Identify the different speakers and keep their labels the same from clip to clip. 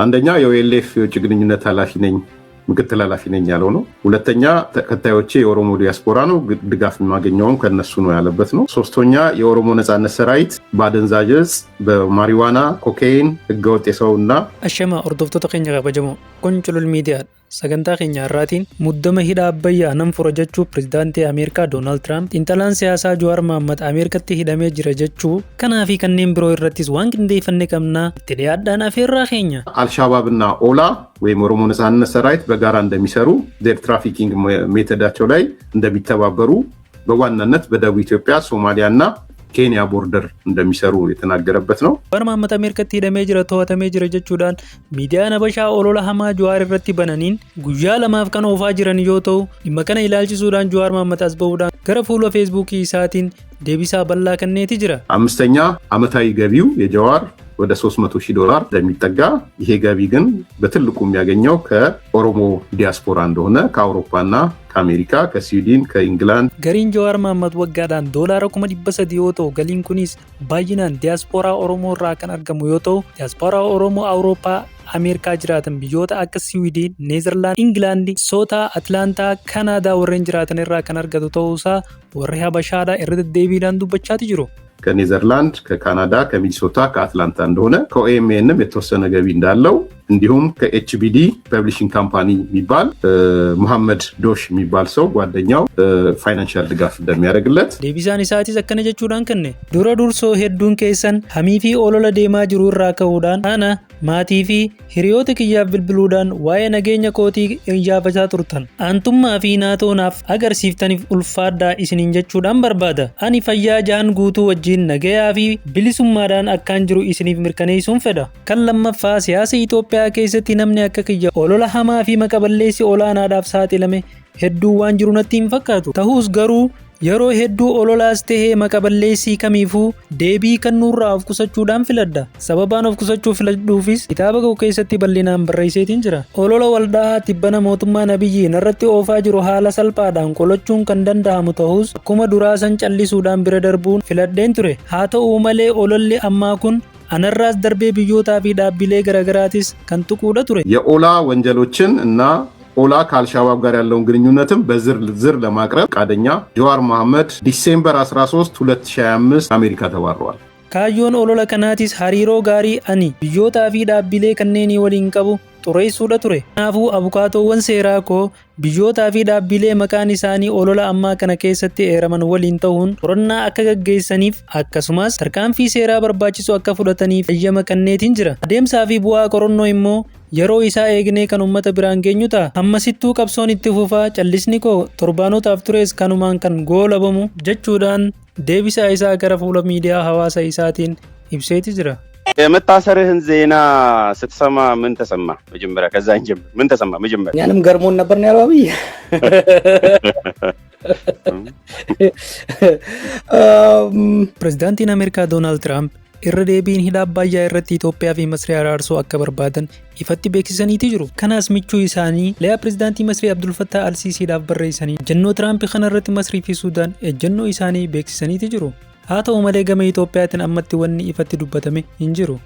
Speaker 1: አንደኛ የኦኤልኤፍ የውጭ ግንኙነት ኃላፊ ነኝ ምክትል ኃላፊ ነኝ ያለው ነው። ሁለተኛ ተከታዮቼ የኦሮሞ ዲያስፖራ ነው፣ ድጋፍ የማገኘውም ከነሱ ነው ያለበት ነው። ሶስተኛ የኦሮሞ ነጻነት ሰራዊት በአደንዛዥ እጽ፣ በማሪዋና፣ ኮካይን፣ ህገወጥ የሰውና
Speaker 2: አሸማ ኦርዶፍቶota keenya kabajamoo Qoncolool miidiyaa sagantaa keenya irraatiin muddama hidha Abbayyaa nan fura jechuu pirezidaantii Ameerikaa Doonaald Tiraamp xiinxalaan siyaasaa Jawaar Mohaammed Ameerikatti hidhamee jira jechuu kanaa fi kanneen biroo irrattis waan qindeeffanne qabnaa itti dhiyaadhaan afeerraa keenya
Speaker 1: አልሻባብና ኦላ ወይም ኦሮሞ ነጻነት ሰራዊት በጋራ እንደሚሰሩ ዴር ትራፊኪንግ ሜቶዳቸው ላይ እንደሚተባበሩ በዋናነት በደቡብ ኢትዮጵያ ሶማሊያና ኬንያ ቦርደር እንደሚሰሩ የተናገረበት ነው።
Speaker 2: Jawaar Mohaammed Ameerikatti hidhamee jira to'atamee jira jechuudhaan miidiyaan Habashaa olola hamaa Jawaar irratti bananiin guyyaa lamaaf kan oofaa jiran yoo ta'u dhimma kana ilaalchisuudhaan Jawaar Mohaammed as bahuudhaan gara fuula feesbuukii isaatiin deebisaa bal'aa kenneeti jira.
Speaker 1: አምስተኛ ዓመታዊ ገቢው የጀዋር ወደ $300,000 እንደሚጠጋ ይሄ ገቢ ግን በትልቁ የሚያገኘው ከኦሮሞ ዲያስፖራ እንደሆነ ከአውሮፓና ከአሜሪካ ከስዊድን ከኢንግላንድ
Speaker 2: gariin Jawaar Mohaammed waggaadhaan $300,000 yoo ta'u galiin kunis baay'inaan diiyaaspooraa Oromoo irraa kan argamu yoo ta'u diiyaaspooraa Oromoo Awurooppaa Ameerikaa jiraatan biyyoota akka Swiidin, Neezerlaand, Ingilaand, Soota, Atlaantaa, Kanaadaa warreen jiraatan irraa kan argatu ta'uusaa warri Habashaadhaa irra deddeebiidhaan dubbachaati jiru.
Speaker 1: ከኔዘርላንድ ከካናዳ ከሚኒሶታ ከአትላንታ እንደሆነ ከኦኤምኤንም የተወሰነ ገቢ እንዳለው እንዲሁም ከኤችቢዲ ፐብሊሽንግ ካምፓኒ የሚባል መሐመድ ዶሽ የሚባል ሰው ጓደኛው ፋይናንሻል ድጋፍ እንደሚያደርግለት
Speaker 2: deebisaan isaatis akkana jechuudhaan kenne dura dursoo hedduun keessan hamii fi olola deemaa jiru irraa ka'uudhaan ana maatii fi hiriyoota kiyyaaf bilbiluudhaan waa'ee nageenya kootii iyyaafachaa turtan aantummaa fi naatoonaaf agarsiiftaniif ulfaadhaa isiniin jechuudhaan barbaada ani fayyaa jaan guutuu wajjin nagayaa fi bilisummaadhaan akkaan jiru isiniif mirkaneessuun fedha. Kan lammaffaa siyaasa Itoophiyaa keessatti namni akka kiyya olola hamaa fi maqaballeessi olaanaadhaaf saaxilame hedduu waan jiru natti hin fakkaatu. Ta'us garuu yeroo hedduu ololaas tahee maqaballeessii kamiifuu deebii kennuurraa of qusachuudhaan filadha. Sababaan of qusachuu filadhuufis kitaaba koo keessatti bal'inaan barreesseetiin jira. Olola waldaa tibbana mootummaan Abiyyiin irratti oofaa jiru haala salphaadhaan qolachuun kan danda'amu ta'us akkuma duraa san callisuudhaan bira darbuun filadheen ture. Haa ta'uu malee ololli ammaa kun anarraas darbee biyyootaa fi dhaabbilee garaagaraatis kan tuquudha ture.
Speaker 1: የኦላ ወንጀሎችን እና ኦላ ከአልሻባብ ጋር ያለውን ግንኙነትም በዝርዝር ለማቅረብ ፈቃደኛ ጀዋር መሐመድ ዲሴምበር 13 2025 አሜሪካ ተባረዋል።
Speaker 2: kaayyoon olola kanaatis hariiroo gaarii ani biyyootaa fi dhaabbilee kanneenii waliin qabu xureessuudha ture. Kanaafuu abukaatoowwan seeraa koo biyyootaa fi dhaabbilee maqaan isaanii olola ammaa kana keessatti eeraman waliin ta'uun qorannaa akka gaggeessaniif akkasumas tarkaanfii seeraa barbaachisu akka fudhataniif eeyyama kenneetiin jira. Adeemsaa fi bu'aa qorannoo immoo yeroo isaa eegnee kan uummata biraan geenyu ta'a. Ammasittuu qabsoon itti fufaa callisni koo torbaanotaaf tures kanumaan kan goolabamu jechuudhaan deebisaa isaa gara fuula miidiyaa hawaasa isaatiin ibseeti jira.
Speaker 3: የመታሰርህን ዜና ስትሰማ ምን ተሰማ? መጀመሪያ ከዛን ጀምር ምን ተሰማ? መጀመሪያ
Speaker 4: እኛንም ገርሞን ነበር ነው ያለው አብይ።
Speaker 2: Pirezidaantiin Ameerikaa Doonaald Tiraamp irra deebiin hidha Abbayyaa irratti Itoophiyaa fi Masrii araarsuu akka barbaadan ifatti beeksisaniiti jiru. Kanaas michuu isaanii leeyaa pirezidaantii Masrii Abdul Fattah Al-Siisiidhaaf barreessanii ejjennoo Tiraamp kana irratti Masrii fi Suudaan ejjennoo isaanii beeksisaniiti jiru. Haa ta'u malee gama Itoophiyaatiin ammatti wanni ifatti dubbatame hin jiru.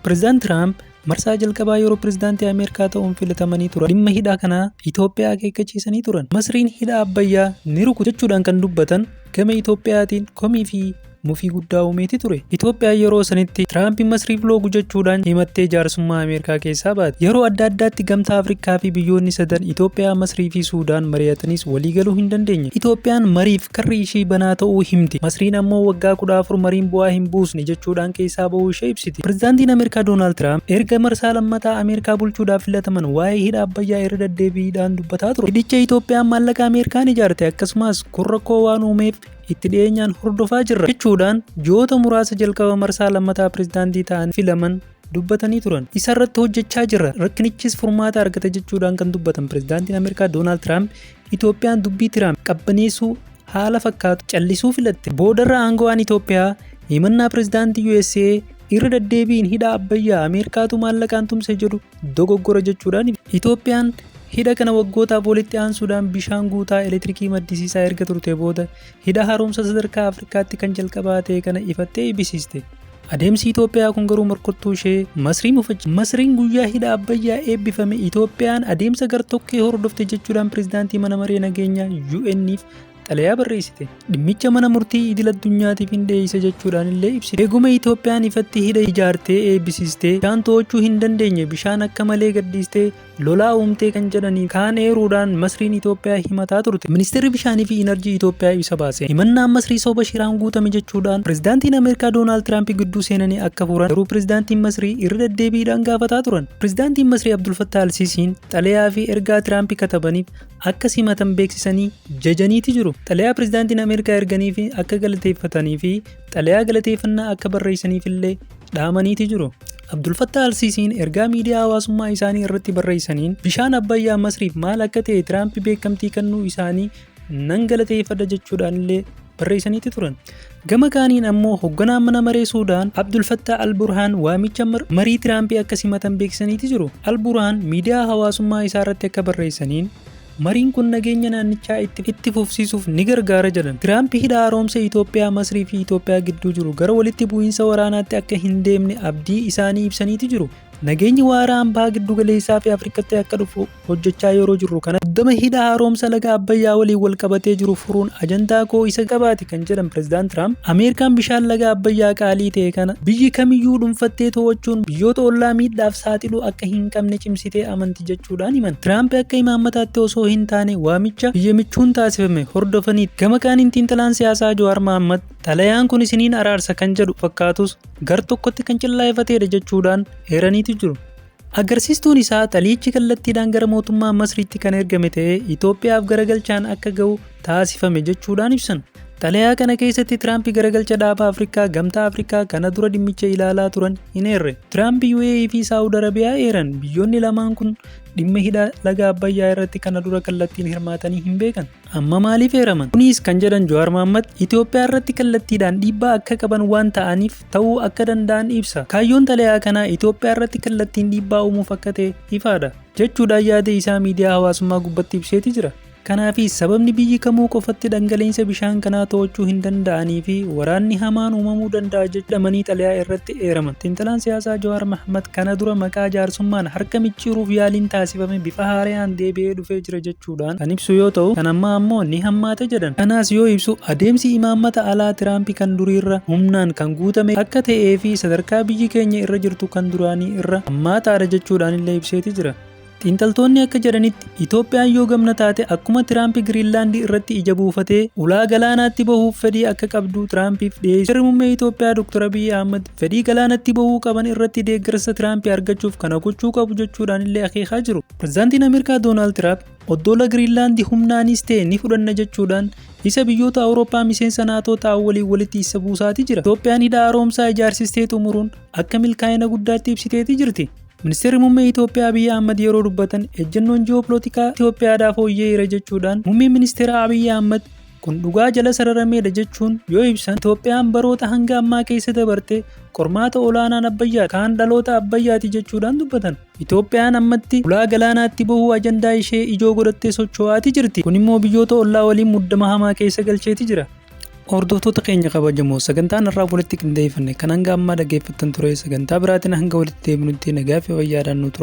Speaker 2: Pirezidaant Tiraamp marsaa jalqabaa yeroo pirezidaantii Ameerikaa ta'uun filatamanii turan dhimma hidha kanaa Itoophiyaa akeekkachiisanii turan. Masriin hidha Abbayyaa ni rukuta jechuudhaan kan dubbatan gama Itoophiyaatiin komii fi mufii guddaa uumeeti ture. Itoophiyaa yeroo sanitti Tiraamp Masriif loogu jechuudhaan himattee jaarsummaa Ameerikaa keessaa baate. Yeroo adda addaatti gamtaa Afrikaa fi biyyoonni sadan Itoophiyaa, Masrii fi Suudaan mari'atanis waliigaluu hin dandeenye. Itoophiyaan mariif karri ishii banaa ta'uu himti. Masriin ammoo waggaa 14 mariin bu'aa hin buusne jechuudhaan keessaa bahuu ishee ibsiti. Pirezidaantiin Ameerikaa Doonaald Tiraamp erga marsaa lammataa Ameerikaa bulchuudhaaf filataman waa'ee hidha Abbayyaa irra deddeebiidhaan dubbataa ture. Hidhicha Itoophiyaan maallaqa Ameerikaan ijaarte akkasumas kun rakkoo waan uumeef itti dhiyeenyaan hordofaa jirra jechuudhaan ji'oota muraasa jalqaba marsaa lammataa pirezidaantii ta'an filaman dubbatanii turan. Isa irratti hojjechaa jirra. Rakkinichis furmaata argata jechuudhaan kan dubbatan pirezidaantiin Ameerikaa Doonaald Tiraamp Itoophiyaan dubbii Tiraamp qabbaneessuu haala fakkaatu callisuu filatte. Boodarra aangawaan Itoophiyaa himannaa pirezidaantii USA irra deddeebiin hidha Abbayyaa Ameerikaatu maallaqaan tumse jedhu dogoggora jechuudhaan Itoophiyaan hidha kana waggootaaf walitti aansuudhaan bishaan guutaa elektirikii maddisiisaa erga turte booda hidha haaromsa sadarkaa Afrikaatti kan jalqabaa ta'e kana ifattee ibsiste. Adeemsi Itoophiyaa kun garuu morkattuu ishee Masrii mufachi. Masriin guyyaa hidha Abbayyaa eebbifame Itoophiyaan adeemsa gartokkee hordofte jechuudhaan pirezidaantii mana maree nageenyaa UN'if xalayaa barreessite. Dhimmicha mana murtii idil addunyaatiif hin dhiyeesse jechuudhaan illee ibsite. Eeguma Itoophiyaan ifatti hidha ijaartee eebbisiistee bishaan to'achuu hin dandeenye bishaan akka malee gaddistee lolaa uumtee kan jedhanii kaan eeruudhaan Masriin Itoophiyaa himataa turte. Ministeerri bishaanii fi inerjii Itoophiyaa ibsa baase. Himannaan Masrii soba shiraan guutame jechuudhaan pirezidaantiin Ameerikaa Doonaald Tiraamp gidduu seenanii akka furan garuu pirezidaantiin Masrii irra deddeebiidhaan gaafataa turan. Pirezidaantiin Masrii Abdul Fattah al-Siisiin xalayaa fi ergaa Tiraamp katabaniif akka simatan beeksisanii jajaniiti jiru. Xalayaa pirezidaantiin Ameerikaa erganii fi akka galateeffatanii fi xalayaa galateeffannaa akka barreessaniif illee dhaamaniiti jiru. Abdul Fattah al-Siisiin ergaa miidiyaa hawaasummaa isaanii irratti barreessaniin bishaan Abbayyaa Masriif maal akka ta'e Tiraamp beekamtii kennuu isaanii nan galateeffadha jechuudhaan illee barreessaniiti turan. Gama kaaniin ammoo hoogganaan mana maree Suudaan Abdul Fattah al-Burhaan waamicha marii Tiraamp akka simatan beeksisaniiti jiru. Al-Burhaan miidiyaa hawaasummaa isaa irratti akka barreessaniin mariin kun nageenya naannichaa itti fufsiisuuf ni gargaara jedhan. Tiraamp hidha haaromsa Itoophiyaa Masrii fi Itoophiyaa gidduu jiru gara walitti bu'iinsa waraanaatti akka hin deemne abdii isaanii ibsaniiti jiru. Nageenyi waaraan baha giddu galeessaa fi Afrikaatti akka dhufu hojjechaa yeroo jirru kana guddama hidha haaromsa laga Abbayyaa waliin wal qabatee jiru furuun ajandaa koo isa qabaati kan jedhan pirezidaant Tiraamp Ameerikaan bishaan laga Abbayyaa qaalii ta'e kana biyyi kamiyyuu dhuunfattee to'achuun biyyoota ollaa miidhaaf saaxiluu akka hin qabne cimsitee amanti jechuudhaan himan. Tiraamp akka imaammataatti osoo hin taane waamicha biyya michuun taasifame hordofanii gama kaaniin xiinxalaan siyaasaa Jawaar Mohaammed xalayaan kun isiniin araarsa kan jedhu fakkaatus gar tokkotti kan cillaa'eeffateedha jechuudhaan heeraniiti jiru. Agarsiistuun isaa xaliichi kallattiidhaan gara mootummaa Masriitti kan ergame ta'ee Itoophiyaaf garagalchaan akka ga'u taasifame jechuudhaan ibsan. Xalayaa kana keessatti Tiraamp garagalcha dhaaba Afrikaa gamtaa Afrikaa kana dura dhimmicha ilaalaa turan hin eerre. Tiraamp UAE fi Saawud Arabiyaa eeran. Biyyoonni lamaan kun dhimma hidha laga Abbayyaa irratti kana dura kallattiin hirmaatanii hin beekan. Amma maaliif eeraman? Kunis kan jedhan Jawaar Mohaammed Itoophiyaa irratti kallattiidhaan dhiibbaa akka qaban waan ta'aniif ta'uu akka danda'an ibsa. Kaayyoon xalayaa kanaa Itoophiyaa irratti kallattiin dhiibbaa uumuuf akka ta'e ifaadha jechuudhaan yaada isaa miidiyaa hawaasummaa gubbatti ibseeti jira. Kanaafi sababni biyyi kamuu qofatti dhangala'insa bishaan kanaa to'achuu hin danda'anii fi waraanni hamaan uumamuu danda'a jedhamanii xalayaa irratti eeraman. Xiinxalaan siyaasaa Jawaar Mohaammed kana dura maqaa jaarsummaan harka micciiruuf yaaliin taasifame bifa haaraan deebi'ee dhufee jira jechuudhaan kan ibsu yoo ta'u kan ammaa ammoo ni hammaata jedhan. Kanaas yoo ibsu adeemsi imaammata alaa Tiraamp kan duriirra humnaan kan guutame akka ta'ee fi sadarkaa biyyi keenya irra jirtu kan duraanii irra hammaataadha jechuudhaan illee ibseeti jira. Xiinxaltoonni akka jedhanitti Itoophiyaan yoo gamna taate akkuma Tiraamp Giriinlaandii irratti ija buufatee ulaa galaanaatti bahuuf fedhii akka qabdu Tiraampiif dhiyeesse. Ministeerri muummee Itoophiyaa Dr. Abiy Ahmed fedhii galaanatti bahuu qaban irratti deeggarsa Tiraamp argachuuf kana gochuu qabu jechuudhaan illee akeekaa jiru. Pirezidaantiin Ameerikaa Doonaald Tiraamp oddola Giriinlaandii humnaanis ta'e ni fudhanna jechuudhaan isa biyyoota Awurooppaa miseensa naatoo ta'an waliin walitti isa buusaati jira. Itoophiyaan hidha haaromsaa ijaarsistee xumuruun akka milkaa'ina guddaatti ibsiteeti jirti. Ministeerri muummee Itoophiyaa Abiy Ahmed yeroo dubbatan ejjennoon ji'opolitikaa Itoophiyaadhaaf fooyya'eera jechuudhaan muummeen ministeera Abiy Ahmed kun dhugaa jala sararameedha jechuun yoo ibsan Itoophiyaan baroota hanga ammaa keessa dabarte qormaata olaanaan Abbayyaa kaan dhaloota Abbayyaati jechuudhaan dubbatan. Itoophiyaan ammatti ulaa galaanaatti bahuu ajandaa ishee ijoo godhattee socho'aati jirti. Kun immoo biyyoota ollaa waliin muddama hamaa keessa galcheeti jira. Hordoftoota keenya kabajamoo sagantaan irraa walitti qindeeffanne kan hanga ammaa dhaggeeffattan ture sagantaa biraatiin hanga walitti deebinutti nagaa fi fayyaadhaan nu tura.